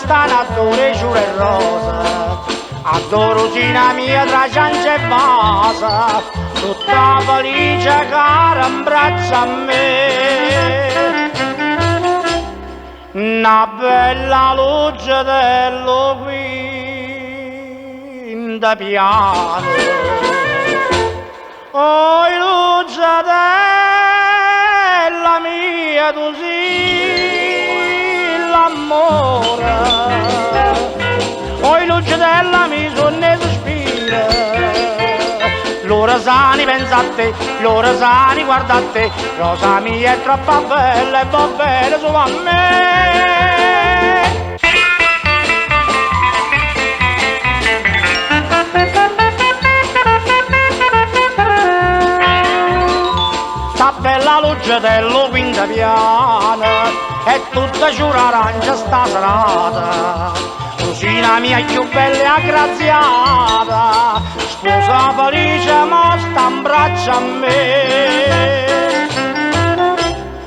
stanno adoro giuro e rosa, adoro sina mia tra ciance e vasa, tutta felice cara in braccio a me. Una bella luce dello quinto piano, oh luce della mia tu sei l'amore, oh luce della mia sonne sospira, loro sani pensa a te, loro sani guarda a te, rosa mia è troppo bella e va bene solo a me. Sta bella luce dello quinto piano è tutta giura arancia sta serata, cosina mia più bella e aggraziata, sposa felice ma sta in braccio a me.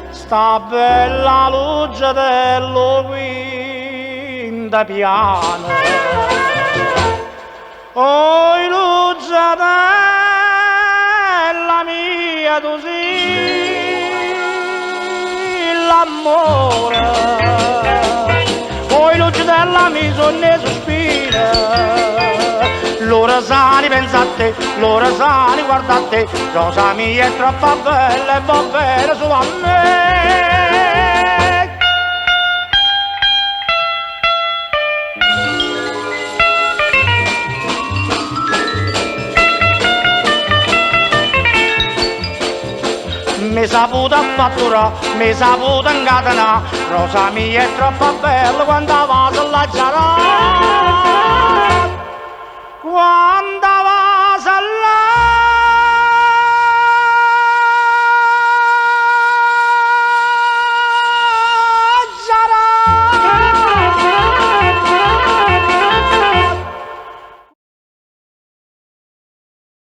Sta bella luce dello quinto piano, oh luce della mia tu sei l'amore, oh luce della mia sonne sospira, loro sani pensa a te, loro sani guarda a te, rosa mia è troppo bella e va bene solo a me. Mi saputo fatturare, mi saputo incatenare, rosa mia è troppo bella quando va sulla giara.